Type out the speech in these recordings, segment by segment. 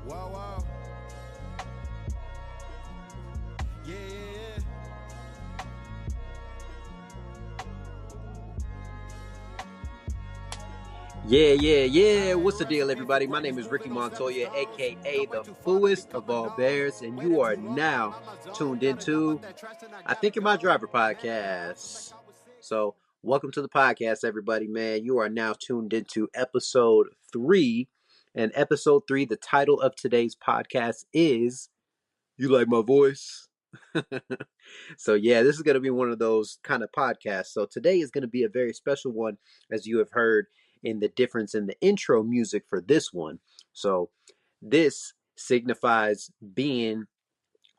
Wow, wow. Yeah, yeah, Yeah. What's the deal, everybody? My name is Ricky Montoya, aka the Fooest of All Bears, and you are now tuned into I Think You're My Driver podcast. So, welcome to the podcast, everybody, man. You are now tuned into episode 3. And episode 3, the title of today's podcast is You Like My Voice? So, yeah, this is going to be one of those kind of podcasts. So, today is going to be a very special one, as you have heard in the difference in the intro music for this one. So, this signifies being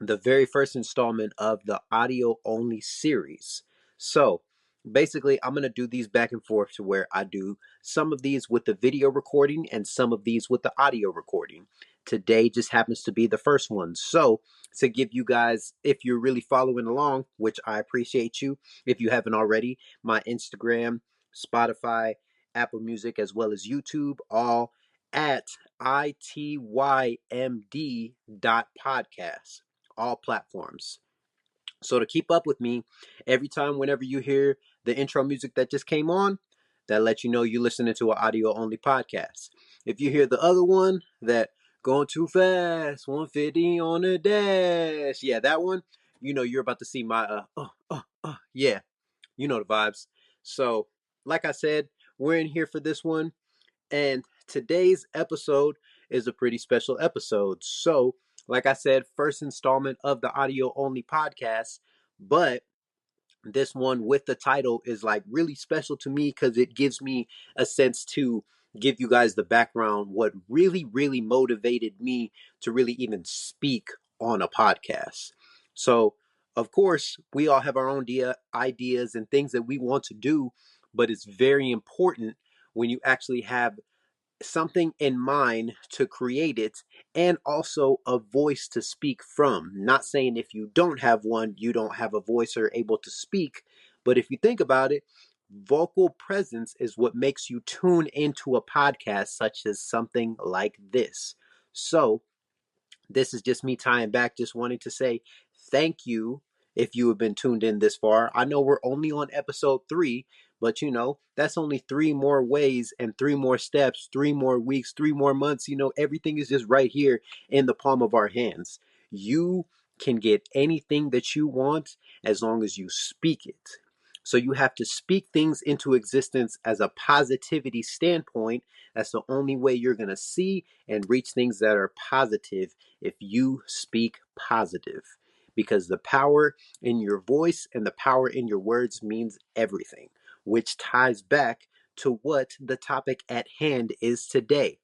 the very first installment of the audio only series. So, basically, I'm going to do these back and forth to where I do some of these with the video recording and some of these with the audio recording. Today just happens to be the first one. So, to give you guys, if you're really following along, which I appreciate you, if you haven't already, my Instagram, Spotify, Apple Music, as well as YouTube, all at itymd.podcast, all platforms. So to keep up with me, every time whenever you hear the intro music that just came on, that lets you know you're listening to an audio only podcast. If you hear the other one that going too fast, 150 on the dash, yeah, that one, you know you're about to see my yeah, you know the vibes. So, like I said, we're in here for this one, and today's episode is a pretty special episode. So, like I said, first installment of the audio only podcast, but this one with the title is like really special to me because it gives me a sense to give you guys the background what really motivated me to really even speak on a podcast. So, of course, we all have our own ideas and things that we want to do, but it's very important when you actually have something in mind to create it and also a voice to speak from. Not saying if you don't have one, you don't have a voice or able to speak, but if you think about it, vocal presence is what makes you tune into a podcast such as something like this. So, this is just me tying back, just wanting to say thank you if you have been tuned in this far. I know we're only on episode 3, but that's only 3 more ways and 3 more steps, 3 more weeks, 3 more months. Everything is just right here in the palm of our hands. You can get anything that you want as long as you speak it. So you have to speak things into existence as a positivity standpoint. That's the only way you're going to see and reach things that are positive, if you speak positive, because the power in your voice and the power in your words means everything, which ties back to what the topic at hand is today.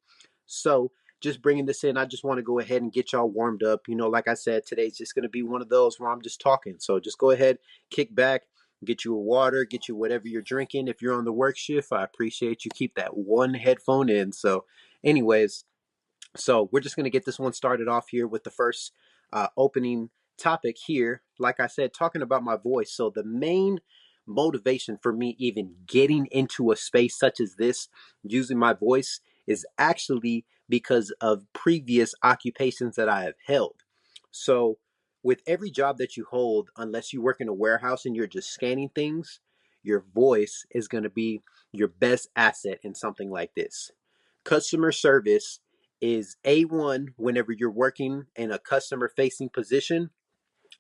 So, just bringing this in, I just want to go ahead and get y'all warmed up. Like I said, today's just going to be one of those where I'm just talking. So, just go ahead, kick back, get you a water, get you whatever you're drinking. If you're on the work shift, I appreciate you keep that one headphone in. So, anyways, so we're just going to get this one started off here with the first opening topic here. Like I said, talking about my voice. So the main motivation for me even getting into a space such as this, using my voice, is actually because of previous occupations that I have held. So with every job that you hold, unless you work in a warehouse and you're just scanning things, your voice is going to be your best asset in something like this. Customer service is A1 whenever you're working in a customer facing position.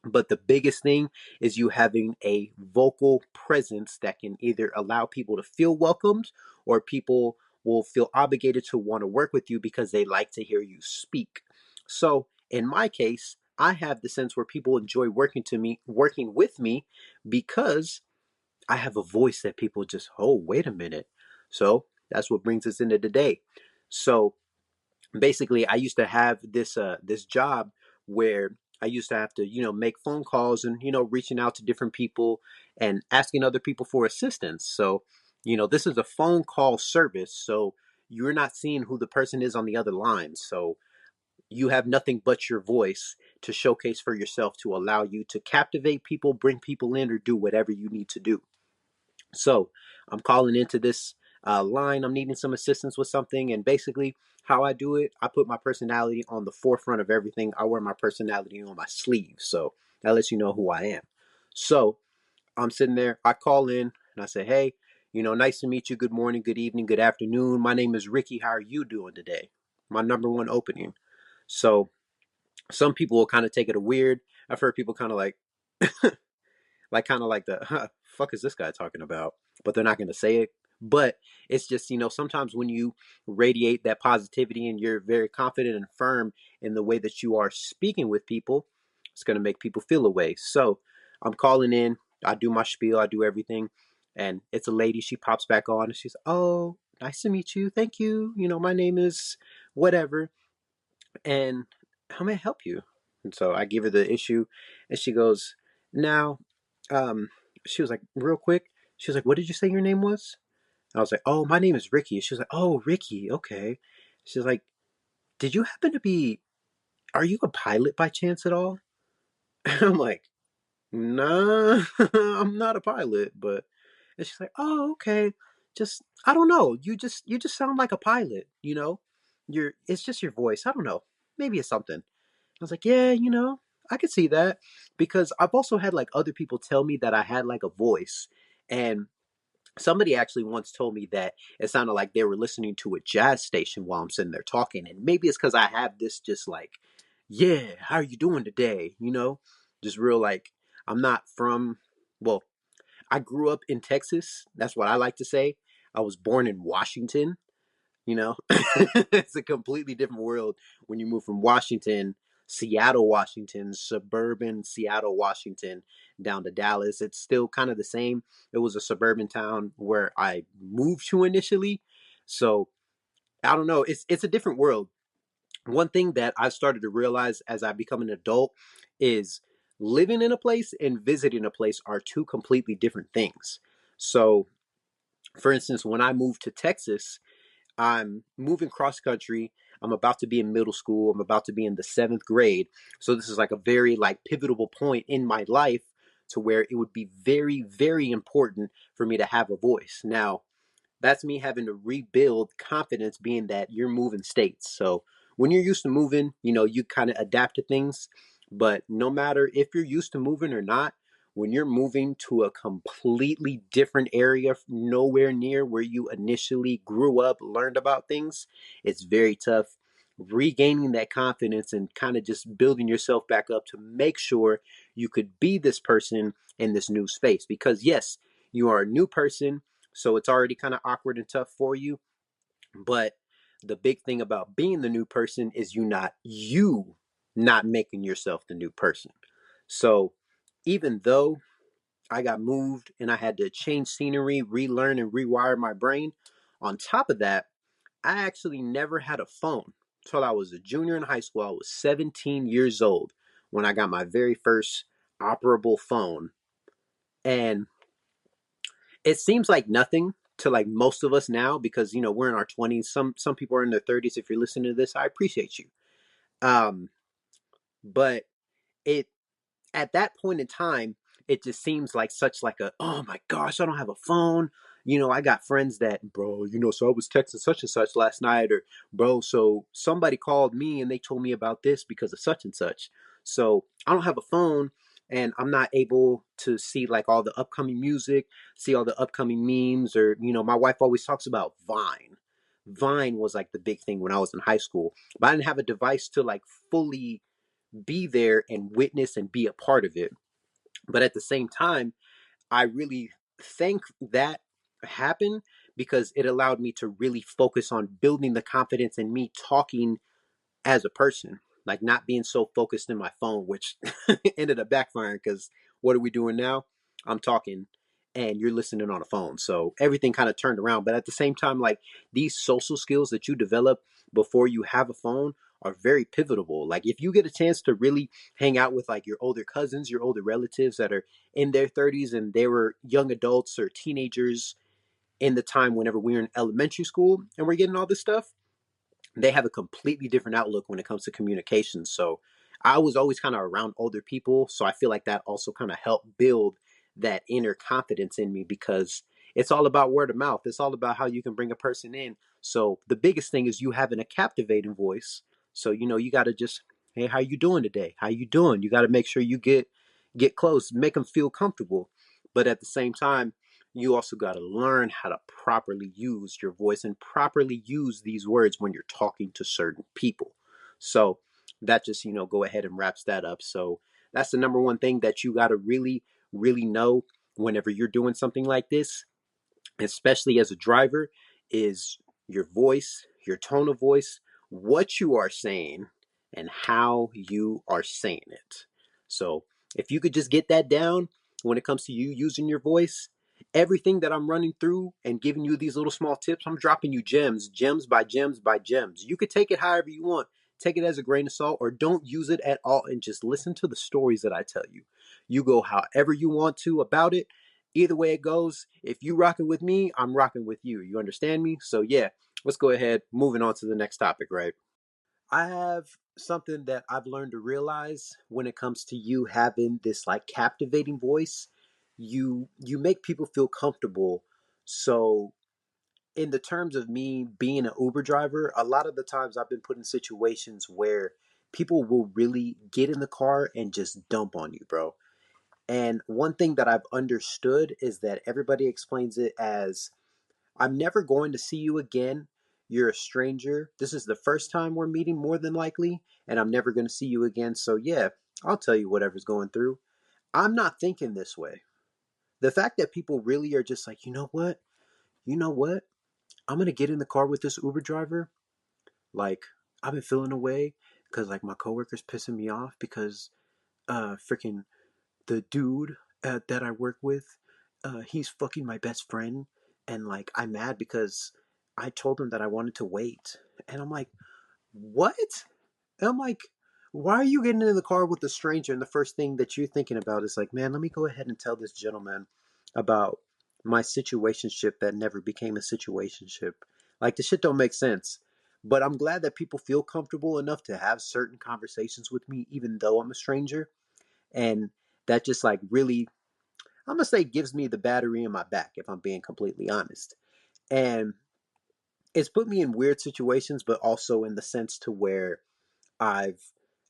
But the biggest thing is you having a vocal presence that can either allow people to feel welcomed, or people will feel obligated to want to work with you because they like to hear you speak. So in my case, I have the sense where people enjoy working with me because I have a voice that people just, oh, wait a minute. So that's what brings us into today. So basically, I used to have this job where I used to have to make phone calls and reaching out to different people and asking other people for assistance. So this is a phone call service, so you're not seeing who the person is on the other line. So you have nothing but your voice to showcase for yourself to allow you to captivate people, bring people in, or do whatever you need to do. So I'm calling into this line, I'm needing some assistance with something. And basically, how I do it, I put my personality on the forefront of everything. I wear my personality on my sleeve. So that lets you know who I am. So I'm sitting there, I call in and I say, hey, nice to meet you. Good morning, good evening, good afternoon. My name is Ricky. How are you doing today? My number one opening. So some people will kind of take it a weird. I've heard people kind of like the fuck is this guy talking about? But they're not going to say it. But it's just, sometimes when you radiate that positivity and you're very confident and firm in the way that you are speaking with people, it's going to make people feel a way. So I'm calling in, I do my spiel, I do everything. And it's a lady, she pops back on and she's, oh, nice to meet you. Thank you. My name is whatever. And how may I help you? And so I give her the issue, and she goes, now, um, she was like, real quick, she was like, what did you say your name was? I was like, oh, my name is Ricky. She was like, oh, Ricky, okay. She's like, did you happen to be, are you a pilot by chance at all? I'm like, nah, I'm not a pilot, but, and she's like, oh, okay. Just, I don't know. You just sound like a pilot, it's just your voice. I don't know. Maybe it's something. I was like, yeah, I could see that because I've also had like other people tell me that I had like a voice. And somebody actually once told me that it sounded like they were listening to a jazz station while I'm sitting there talking. And maybe it's because I have this just like, yeah, how are you doing today? Just real like, I'm not from, well, I grew up in Texas. That's what I like to say. I was born in Washington, it's a completely different world when you move from Washington, Seattle, Washington, suburban Seattle, Washington, down to Dallas. It's still kind of the same. It was a suburban town where I moved to initially. So I don't know. It's a different world. One thing that I've started to realize as I become an adult is living in a place and visiting a place are two completely different things. So, for instance, when I moved to Texas, I'm moving cross country. I'm about to be in middle school. I'm about to be in the seventh grade. So this is like a very like pivotal point in my life to where it would be very, very important for me to have a voice. Now, that's me having to rebuild confidence being that you're moving states. So when you're used to moving, you kind of adapt to things. But no matter if you're used to moving or not, when you're moving to a completely different area, nowhere near where you initially grew up, learned about things, it's very tough regaining that confidence and kind of just building yourself back up to make sure you could be this person in this new space. Because yes, you are a new person, so it's already kind of awkward and tough for you. But the big thing about being the new person is you not making yourself the new person. So even though I got moved and I had to change scenery, relearn and rewire my brain, on top of that, I actually never had a phone until I was a junior in high school. I was 17 years old when I got my very first operable phone. And it seems like nothing to like most of us now because we're in our 20s. Some people are in their 30s. If you're listening to this, I appreciate you. Um, but it at that point in time, it just seems like such like a, oh my gosh, I don't have a phone. I got friends that, bro, so I was texting such and such last night, or bro, so somebody called me and they told me about this because of such and such. So I don't have a phone and I'm not able to see like all the upcoming music, see all the upcoming memes, or, my wife always talks about Vine. Vine was like the big thing when I was in high school, but I didn't have a device to like fully be there and witness and be a part of it. But at the same time, I really think that happened because it allowed me to really focus on building the confidence in me talking as a person, like not being so focused in my phone, which ended up backfiring because what are we doing now? I'm talking and you're listening on a phone. So everything kind of turned around. But at the same time, like these social skills that you develop before you have a phone are very pivotal. Like if you get a chance to really hang out with like your older cousins, your older relatives that are in their 30s and they were young adults or teenagers in the time whenever we were in elementary school and we're getting all this stuff, they have a completely different outlook when it comes to communication. So I was always kind of around older people. So I feel like that also kind of helped build that inner confidence in me because it's all about word of mouth. It's all about how you can bring a person in. So the biggest thing is you having a captivating voice. So you got to just, hey, how you doing today? How you doing? You got to make sure you get close, make them feel comfortable. But at the same time, you also got to learn how to properly use your voice and properly use these words when you're talking to certain people. So that just, go ahead and wraps that up. So that's the number one thing that you got to really, really know whenever you're doing something like this, especially as a driver, is your voice, your tone of voice, what you are saying, and how you are saying it. So if you could just get that down when it comes to you using your voice, everything that I'm running through and giving you these little small tips, I'm dropping you gems, gems by gems by gems. You could take it however you want. Take it as a grain of salt or don't use it at all and just listen to the stories that I tell you. You go however you want to about it. Either way it goes, if you rocking with me, I'm rocking with you. You understand me? So yeah, let's go ahead, moving on to the next topic, right? I have something that I've learned to realize when it comes to you having this like captivating voice. You make people feel comfortable. So in the terms of me being an Uber driver, a lot of the times I've been put in situations where people will really get in the car and just dump on you, bro. And one thing that I've understood is that everybody explains it as, I'm never going to see you again. You're a stranger. This is the first time we're meeting, more than likely, and I'm never going to see you again. So, yeah, I'll tell you whatever's going through. I'm not thinking this way. The fact that people really are just like, you know what? You know what? I'm going to get in the car with this Uber driver. Like, I've been feeling away because, like, my coworker's pissing me off because, freaking the dude that I work with, he's fucking my best friend, and like I'm mad because I told him that I wanted to wait, and I'm like, what? And I'm like, why are you getting in the car with a stranger? And the first thing that you're thinking about is like, man, let me go ahead and tell this gentleman about my situationship that never became a situationship. Like the shit don't make sense. But I'm glad that people feel comfortable enough to have certain conversations with me, even though I'm a stranger. And that just like really, I'm gonna say, gives me the battery in my back, if I'm being completely honest. And it's put me in weird situations, but also in the sense to where I've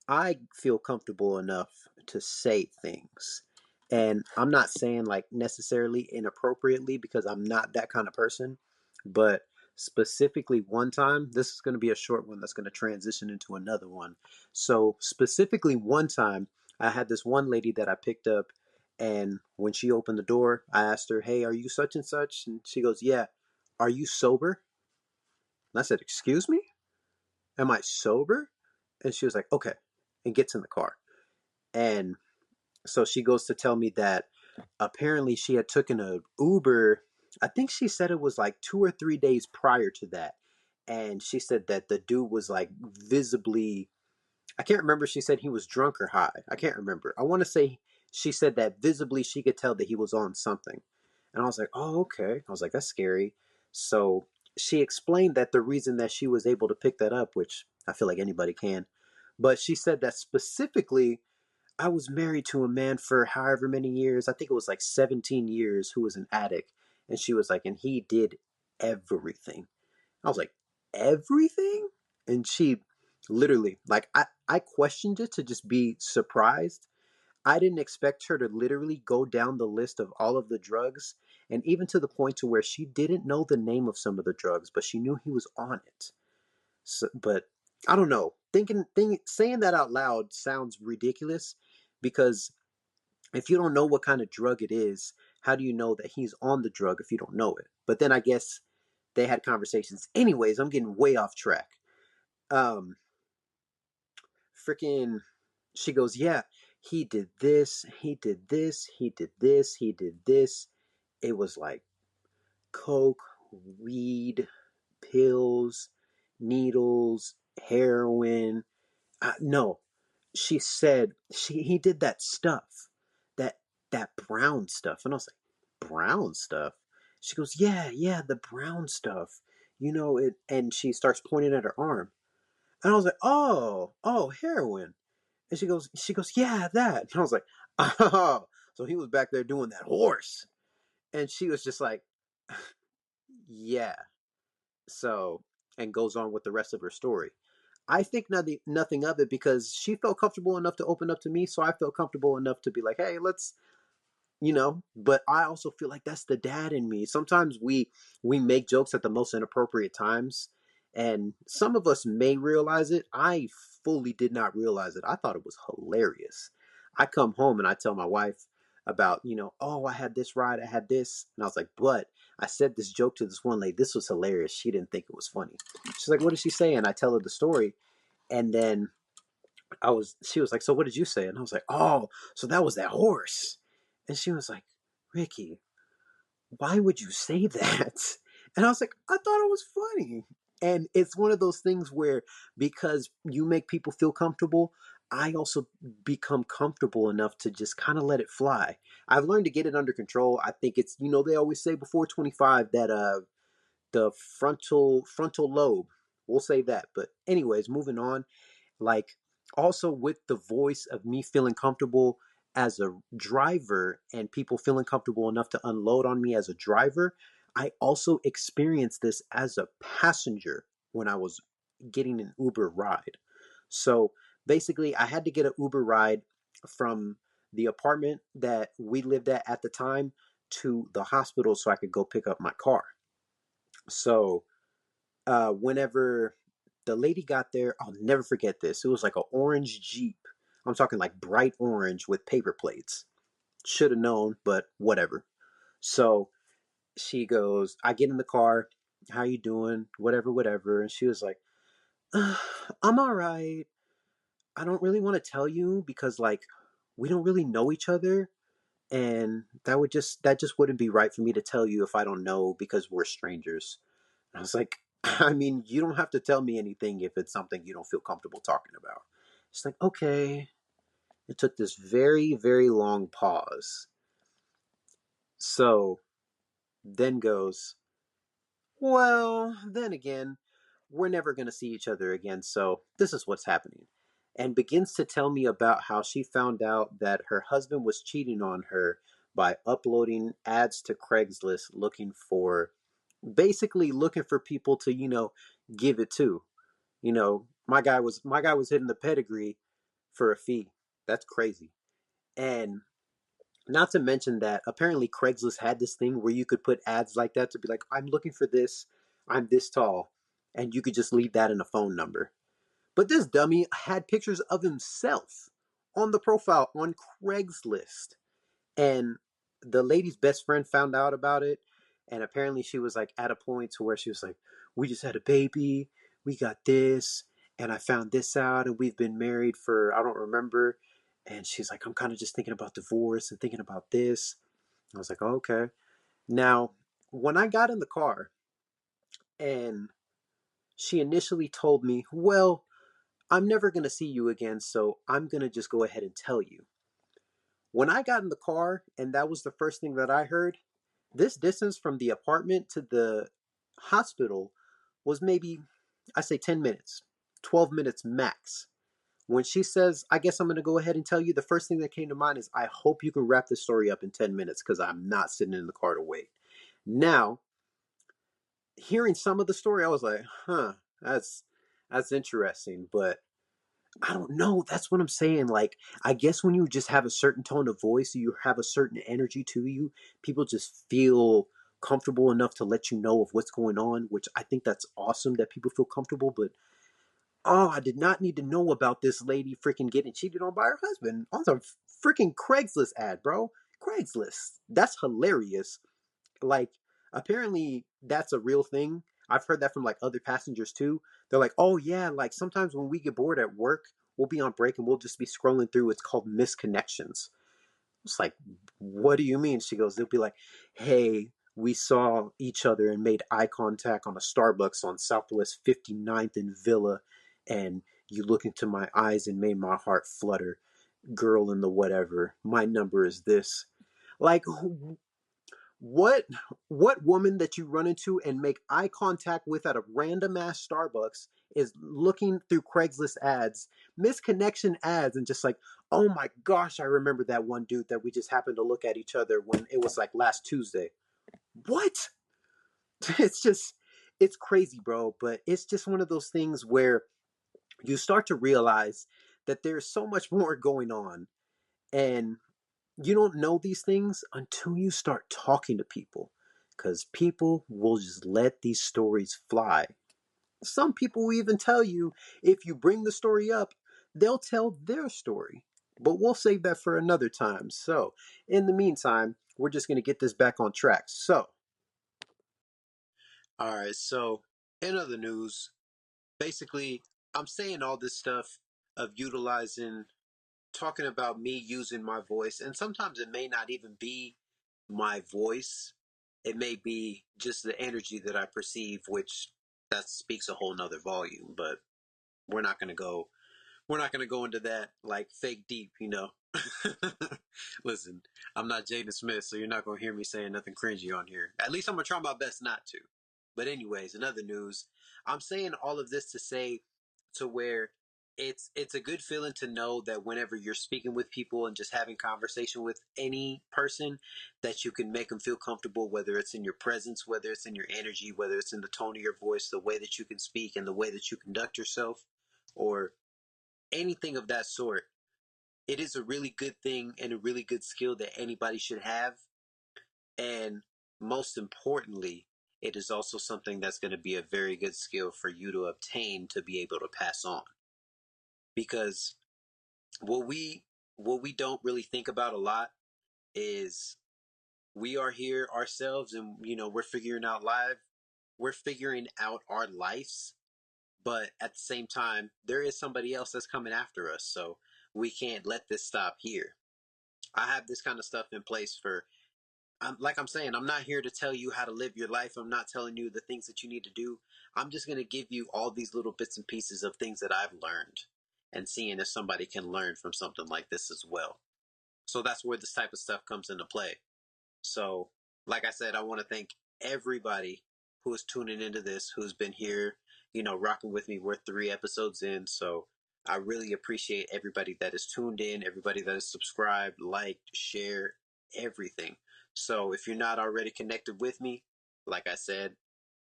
I feel comfortable enough to say things. And I'm not saying like necessarily inappropriately because I'm not that kind of person, but specifically one time, this is going to be a short one that's going to transition into another one. So, specifically one time, I had this one lady that I picked up, and when she opened the door, I asked her, "Hey, are you such and such?" And she goes, "Yeah." "Are you sober?" And I said, "Excuse me? Am I sober?" And she was like, "Okay," and gets in the car. And so she goes to tell me that apparently she had taken a Uber. I think she said it was like 2 or 3 days prior to that. And she said that the dude was like visibly, I can't remember. She said he was drunk or high. I can't remember. I want to say she said that visibly she could tell that he was on something. And I was like, oh, okay. I was like, that's scary. So she explained that the reason that she was able to pick that up, which I feel like anybody can, but she said that specifically, I was married to a man for however many years. I think it was like 17 years, who was an addict. And she was like, and he did everything. I was like, everything? And she literally, like, I questioned it to just be surprised. I didn't expect her to literally go down the list of all of the drugs, and even to the point to where she didn't know the name of some of the drugs, but she knew he was on it. So, but I don't know. Saying that out loud sounds ridiculous because if you don't know what kind of drug it is, how do you know that he's on the drug if you don't know it? But then I guess they had conversations. Anyways, I'm getting way off track. Um, freaking, she goes, yeah, he did this, he did this, he did this, he did this. It was like coke, weed, pills, needles, heroin. No, she said he did that stuff, that that brown stuff, and I was like, brown stuff. She goes, yeah, yeah, the brown stuff. You know it, and she starts pointing at her arm, and I was like, oh, heroin. And she goes, yeah, that. And I was like, oh, so he was back there doing that horse, and she was just like, Yeah. So, and goes on with the rest of her story. I think nothing of it because she felt comfortable enough to open up to me, so I felt comfortable enough to be like, "Hey, let's but I also feel like that's the dad in me. Sometimes we make jokes at the most inappropriate times, and some of us may realize it. I fully did not realize it. I thought it was hilarious. I come home and I tell my wife about, oh, I had this ride, I had this, and I was like, but I said this joke to this one lady. This was hilarious. She didn't think it was funny. She's like, what did she say? And I tell her the story, and then she was like, so what did you say? And I was like, oh, so that was that horse. And she was like, Ricky, why would you say that? And I was like, I thought it was funny. And it's one of those things where because you make people feel comfortable, I also become comfortable enough to just kind of let it fly. I've learned to get it under control. I think it's, they always say before 25 that the frontal lobe, we'll say that. But anyways, moving on, like also with the voice of me feeling comfortable as a driver and people feeling comfortable enough to unload on me as a driver, I also experienced this as a passenger when I was getting an Uber ride. So basically I had to get an Uber ride from the apartment that we lived at the time to the hospital so I could go pick up my car. So whenever the lady got there, I'll never forget this. It was like an orange Jeep. I'm talking like bright orange with paper plates. Should have known, but whatever. So she goes, I get in the car. How you doing? Whatever, whatever. And she was like, I'm all right. I don't really want to tell you because like we don't really know each other, and that just wouldn't be right for me to tell you if I don't know because we're strangers. I was like, I mean, you don't have to tell me anything if it's something you don't feel comfortable talking about. It's like, okay. It took this very, very long pause. So then goes, well, then again, we're never going to see each other again. So this is what's happening. And begins to tell me about how she found out that her husband was cheating on her by uploading ads to Craigslist basically looking for people to, give it to. My guy was hitting the pedigree for a fee. That's crazy. And not to mention that apparently Craigslist had this thing where you could put ads like that to be like, I'm looking for this, I'm this tall, and you could just leave that in a phone number. But this dummy had pictures of himself on the profile on Craigslist. And the lady's best friend found out about it, and apparently she was like at a point to where she was like, we just had a baby, we got this, and I found this out, and we've been married for I don't remember. And she's like, I'm kind of just thinking about divorce and thinking about this. I was like, oh, okay. Now when I got in the car and she initially told me, well, I'm never going to see you again, so I'm going to just go ahead and tell you. When I got in the car and that was the first thing that I heard, this distance from the apartment to the hospital was maybe, I say 10 minutes, 12 minutes max. When she says, I guess I'm going to go ahead and tell you, the first thing that came to mind is, I hope you can wrap this story up in 10 minutes because I'm not sitting in the car to wait. Now, hearing some of the story, I was like, that's that's interesting, but I don't know. That's what I'm saying. Like, I guess when you just have a certain tone of voice, you have a certain energy to you, people just feel comfortable enough to let you know of what's going on, which I think that's awesome that people feel comfortable. But, oh, I did not need to know about this lady freaking getting cheated on by her husband on the freaking Craigslist ad, bro. Craigslist. That's hilarious. Like, apparently that's a real thing. I've heard that from like other passengers too. They're like, oh yeah, like sometimes when we get bored at work, we'll be on break and we'll just be scrolling through. It's called misconnections. It's like, what do you mean? She goes, they'll be like, hey, we saw each other and made eye contact on a Starbucks on Southwest 59th and Villa, and you look into my eyes and made my heart flutter. Girl in the whatever. My number is this. Like, what what woman that you run into and make eye contact with at a random ass Starbucks is looking through Craigslist ads, misconnection ads, and just like, oh my gosh, I remember that one dude that we just happened to look at each other when it was like last Tuesday. What? It's just, it's crazy, bro. But it's just one of those things where you start to realize that there's so much more going on. And you don't know these things until you start talking to people, because people will just let these stories fly. Some people will even tell you, if you bring the story up, they'll tell their story. But we'll save that for another time. So, in the meantime, we're just going to get this back on track. So, all right. So, in other news, basically, I'm saying all this stuff of utilizing, talking about me using my voice, and sometimes it may not even be my voice. It may be just the energy that I perceive, which that speaks a whole nother volume. But we're not going to go we're not going to go into that like fake deep, you know. Listen, I'm not Jaden Smith, so you're not going to hear me saying nothing cringy on here. At least I'm going to try my best not to. But anyways, in other news, I'm saying all of this to say, to where it's a good feeling to know that whenever you're speaking with people and just having conversation with any person, that you can make them feel comfortable, whether it's in your presence, whether it's in your energy, whether it's in the tone of your voice, the way that you can speak and the way that you conduct yourself, or anything of that sort. It is a really good thing and a really good skill that anybody should have. And most importantly, it is also something that's going to be a very good skill for you to obtain to be able to pass on. Because what we don't really think about a lot is, we are here ourselves, and we're figuring out our lives, but at the same time there is somebody else that's coming after us, so we can't let this stop here. I have this kind of stuff in place for, like I'm saying, I'm not here to tell you how to live your life. I'm not telling you the things that you need to do. I'm just going to give you all these little bits and pieces of things that I've learned, and seeing if somebody can learn from something like this as well. So that's where this type of stuff comes into play. So, like I said, I want to thank everybody who is tuning into this, who's been here, rocking with me. We're 3 episodes in, so I really appreciate everybody that is tuned in, everybody that is subscribed, liked, shared, everything. So, if you're not already connected with me, like I said,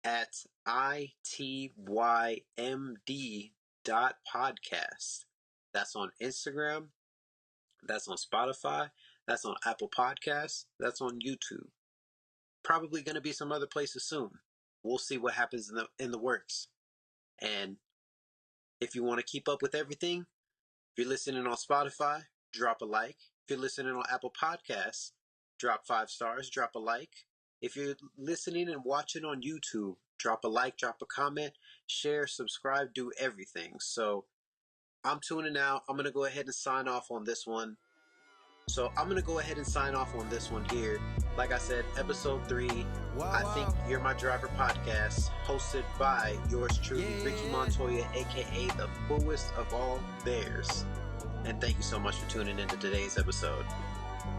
at ITYMD.podcast. That's on Instagram, that's on Spotify, that's on Apple Podcasts, that's on YouTube. Probably going to be some other places soon. We'll see what happens in the works. And if you want to keep up with everything, if you're listening on Spotify, drop a like. If you're listening on Apple Podcasts, drop 5 stars, drop a like. If you're listening and watching on YouTube, drop a like, drop a comment, share, subscribe, do everything. So I'm tuning out. I'm going to go ahead and sign off on this one. Here. Like I said, episode 3, I Think You're My Driver podcast, hosted by yours truly, Ricky Montoya, aka the Fullest of All Bears. And thank you so much for tuning into today's episode.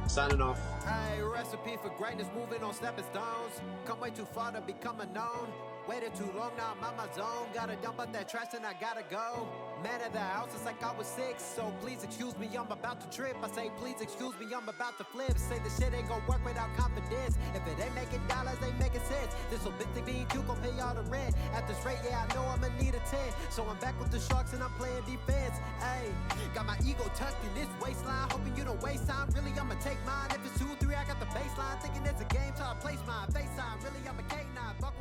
Signing off. Hey, recipe for greatness, moving on stepping stones. Come way too far to become unknown. Waited too long, now I'm out my zone. Gotta dump out that trash and I gotta go. Man at the house, it's like I was 6. So please excuse me, I'm about to trip. I say please excuse me, I'm about to flip. Say the shit ain't gonna work without confidence. If it ain't making dollars, ain't making sense. This will big thing you gon' pay all the rent. At this rate, yeah, I know I'ma need a 10. So I'm back with the Sharks and I'm playing defense. Ayy, got my ego tucked in this waistline. Hoping you don't waste time. Really, I'ma take mine. If it's 2-3, I got the baseline. Thinking it's a game, try to place mine. FaceTime, really, I'm a K9. Fuck